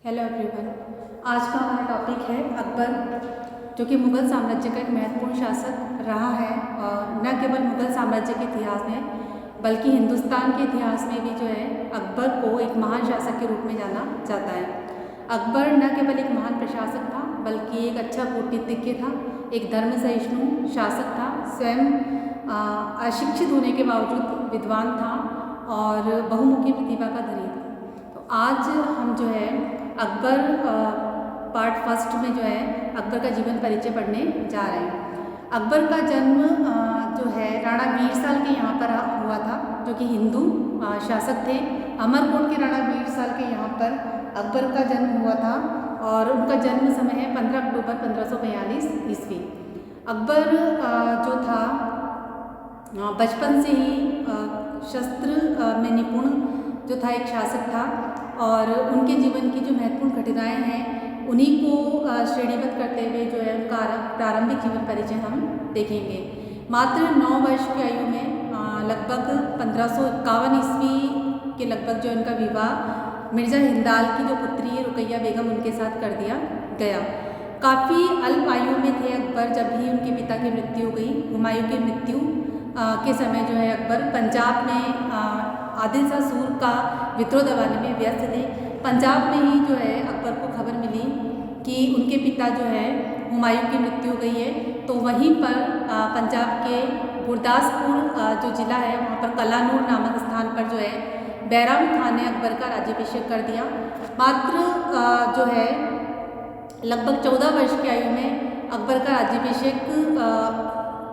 Hello everyone. आज का हमारा टॉपिक है अकबर, जो कि मुग़ल साम्राज्य का एक महत्वपूर्ण शासक रहा है और न केवल मुग़ल साम्राज्य के इतिहास में बल्कि हिंदुस्तान के इतिहास में भी जो है अकबर को एक महान शासक के रूप में जाना जाता है। अकबर न केवल एक महान प्रशासक था बल्कि एक अच्छा कूटनीतिज्ञ था, एक धर्म सहिष्णु शासक था, स्वयं अशिक्षित होने के बावजूद विद्वान था और बहुमुखी प्रतिभा का धनी था। तो आज हम जो है अकबर पार्ट फर्स्ट में जो है अकबर का जीवन परिचय पढ़ने जा रहे हैं। अकबर का जन्म जो है राणा वीरसाल के यहाँ पर हुआ था, जो कि हिंदू शासक थे। अमरकोट के राणा वीरसाल के यहाँ पर अकबर का जन्म हुआ था और उनका जन्म समय है 15 अक्टूबर 1542 ईस्वी। अकबर जो था बचपन से ही शस्त्र में निपुण जो था एक शासक था और उनके जीवन की जो महत्वपूर्ण घटनाएं हैं उन्हीं को श्रेणीबद्ध करते हुए जो है उनका प्रारंभिक जीवन परिचय हम देखेंगे। मात्र 9 वर्ष की आयु में लगभग 1551 ईस्वी के लगभग जो इनका विवाह मिर्ज़ा हिंदाल की जो पुत्री है रुकैया बेगम उनके साथ कर दिया गया। काफ़ी अल्प आयु में थे अकबर जब ही उनके पिता की मृत्यु हो गई। हुमायूं की मृत्यु के समय जो है अकबर पंजाब में आदिल शाह सूर का विद्रोह दबाने में व्यस्त थे। पंजाब में ही जो है अकबर को खबर मिली कि उनके पिता जो है हुमायूं की मृत्यु हो गई है, तो वहीं पर पंजाब के गुरदासपुर जो ज़िला है वहाँ पर कलानूर नामक स्थान पर जो है बैराम खान ने अकबर का राज्याभिषेक कर दिया। मात्र जो है लगभग 14 वर्ष की आयु में अकबर का राज्याभिषेक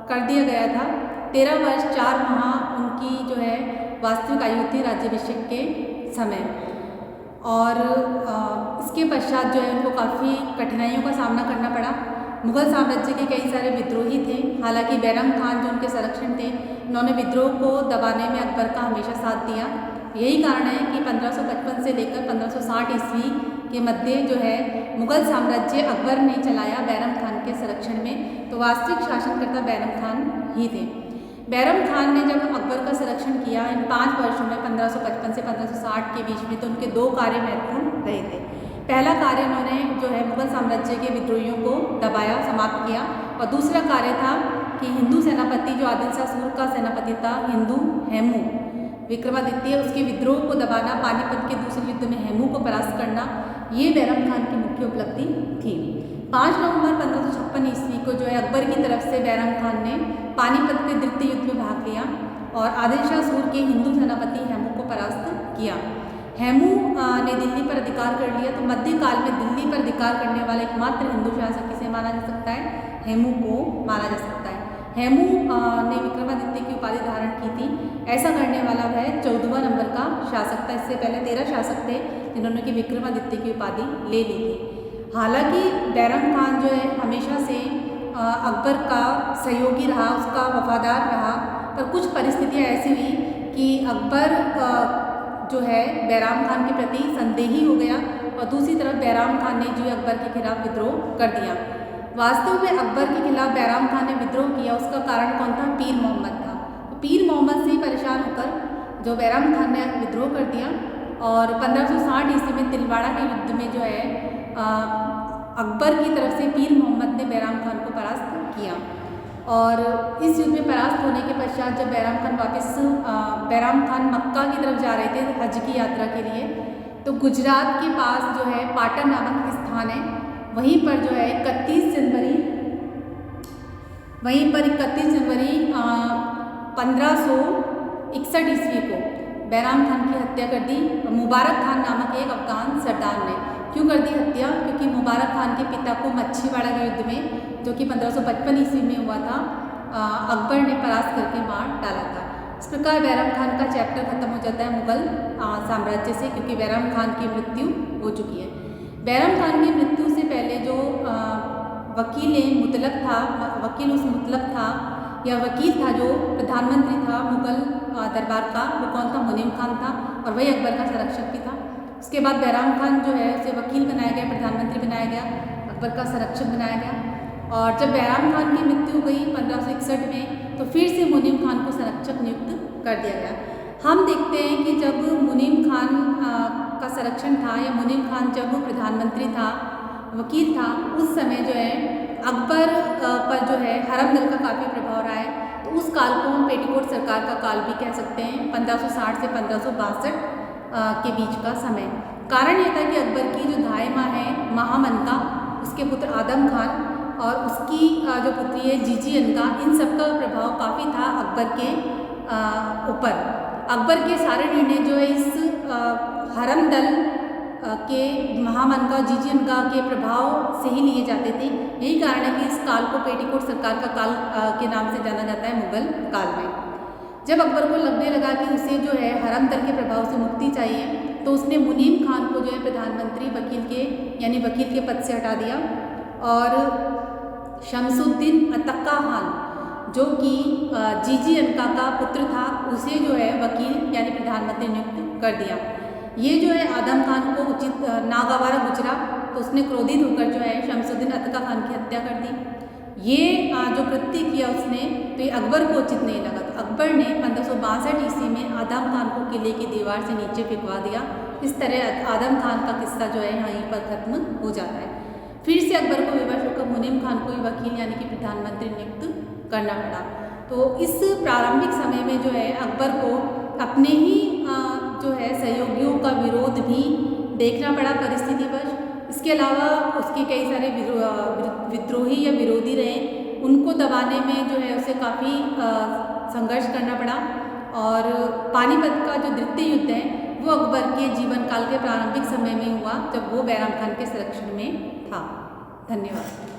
कर दिया गया था। 13 वर्ष 4 माह उनकी जो है वास्तविक आयु थी राज्याभिषेक के समय। और इसके पश्चात जो है उनको काफ़ी कठिनाइयों का सामना करना पड़ा। मुग़ल साम्राज्य के कई सारे विद्रोही थे, हालांकि बैरम खान जो उनके संरक्षण थे उन्होंने विद्रोह को दबाने में अकबर का हमेशा साथ दिया। यही कारण है कि 1555 से लेकर 1560 ईस्वी के मध्य जो है मुग़ल साम्राज्य अकबर ने चलाया बैरम खान के संरक्षण में, तो वास्तविक शासनकर्ता बैरम खान ही थे। बैरम खान ने जब अकबर का संरक्षण किया इन 5 वर्षों में 1555 से 1560 के बीच में, तो उनके 2 कार्य महत्वपूर्ण रहे थे। पहला कार्य उन्होंने जो है मुग़ल साम्राज्य के विद्रोहियों को दबाया, समाप्त किया, और दूसरा कार्य था कि हिंदू सेनापति जो आदिल शाह सूर का सेनापति था, हिंदू हेमू विक्रमादित्य, उसके विद्रोह को दबाना, पानीपत के दूसरे युद्ध में हेमू को परास्त करना, ये बैरम खान की मुख्य उपलब्धि थी। 5 नवंबर 1556 ईस्वी को जो है अकबर की तरफ से बैरम खान ने पानीपत के द्वितीय युद्ध में भाग लिया और आदिल शाह सूर के हिंदू सेनापति हेमू को परास्त किया। हेमू ने दिल्ली पर अधिकार कर लिया, तो मध्यकाल में दिल्ली पर अधिकार करने वाला एकमात्र हिंदू शासक किसे माना जा सकता है? हेमू को माना जा सकता है। हेमू ने विक्रमादित्य की उपाधि धारण की थी। ऐसा करने वाला वह 14वां नंबर का शासक था। इससे पहले 13 शासक थे जिन्होंने कि विक्रमादित्य की उपाधि ले ली थी। हालांकि बैरम खान जो है हमेशा से अकबर का सहयोगी रहा, उसका वफादार रहा, पर कुछ परिस्थितियाँ ऐसी हुई कि अकबर जो है बैराम खान के प्रति संदेही हो गया और दूसरी तरफ बैराम खान ने जो अकबर के खिलाफ विद्रोह कर दिया। वास्तव में अकबर के खिलाफ बैराम खान ने विद्रोह किया, उसका कारण कौन था? पीर मोहम्मद था। तो पीर मोहम्मद से परेशान होकर जो बैराम खान ने विद्रोह कर दिया और 1560 ईस्वी में तिलवाड़ा के युद्ध में जो है अकबर की तरफ से पीर मोहम्मद ने बैराम खान को परास्त किया। और इस युद्ध में परास्त होने के पश्चात जब बैराम खान मक्का की तरफ जा रहे थे हज की यात्रा के लिए, तो गुजरात के पास जो है पाटन नामक एक स्थान है, वहीं पर जो है 31 जनवरी 1561 ईस्वी को बैराम खान की हत्या कर दी मुबारक खान नामक एक अफगान सरदार ने। क्यों कर दी हत्या? क्योंकि मुबारक खान के पिता को मच्छीवाड़ा के युद्ध में, जो कि 1555 ईस्वी में हुआ था, अकबर ने परास्त करके मार डाला था। इस प्रकार बैराम खान का चैप्टर खत्म हो जाता है मुग़ल साम्राज्य से, क्योंकि बैराम खान की मृत्यु हो चुकी है। बैराम खान की मृत्यु से पहले जो वकील उस मुतलक था या वकील था जो प्रधानमंत्री था मुग़ल दरबार का, वो कौन था? मुनीम खान था, और वही अकबर का संरक्षक भी था। उसके बाद बैराम खान जो है उसे वकील बनाया गया, प्रधानमंत्री बनाया गया, अकबर का संरक्षक बनाया गया। और जब बैराम खान की मृत्यु हुई 1561 में, तो फिर से मुनीम खान को संरक्षक नियुक्त कर दिया गया। हम देखते हैं कि जब मुनीम खान का संरक्षण था, या मुनीम खान जब वो प्रधानमंत्री था, वकील था, उस समय जो है अकबर पर जो है हरम दल का काफ़ी प्रभाव रहा है। तो उस काल को हम पेटीकोट सरकार का काल भी कह सकते हैं, 1560 से 1562 के बीच का समय। कारण ये था कि अकबर की जो धाय माँ है महामनका, उसके पुत्र आदम खान और उसकी जो पुत्री है जीजी अनका, इन सब का प्रभाव काफ़ी था अकबर के ऊपर। अकबर के सारे निर्णय जो है इस हरम दल के महामनका और जीजी अनका के प्रभाव से ही लिए जाते थे। यही कारण है कि इस काल को पेटीकोट सरकार का काल के नाम से जाना जाता है मुगल काल में। जब अकबर को लगने लगा कि उसे जो है हरम दल के प्रभाव से मुक्ति चाहिए, तो उसने मुनीम खान को जो है प्रधानमंत्री वकील के यानी वकील के पद से हटा दिया और शमसुद्दीन अतक्का खान, जो कि जीजी अनका का पुत्र था, उसे जो है वकील यानी प्रधानमंत्री नियुक्त कर दिया। ये जो है आदम खान को उचित नागवारा गुजरा, तो उसने क्रोधित होकर जो है शमसुद्दीन अतक्का खान की हत्या कर दी। ये जो कृत्य किया उसने, तो ये अकबर को उचित नहीं लगा। तो अकबर ने 1562 ईस्वी में आदम खान को किले की दीवार से नीचे फेंकवा दिया। इस तरह आदम खान का किस्सा जो है यहीं पर खत्म हो जाता है। फिर से अकबर को विवश होकर मुनीम खान को वकील यानी कि प्रधानमंत्री नियुक्त करना पड़ा। तो इस प्रारंभिक समय में जो है अकबर को अपने ही जो है सहयोगियों का विरोध भी देखना पड़ा परिस्थितिवश। इसके अलावा उसके कई सारे विद्रोही या विरोधी रहे, उनको दबाने में जो है उसे काफ़ी संघर्ष करना पड़ा। और पानीपत का जो द्वितीय युद्ध है वो अकबर के जीवन काल के प्रारंभिक समय में हुआ, जब वो बैराम खान के संरक्षण में था। धन्यवाद।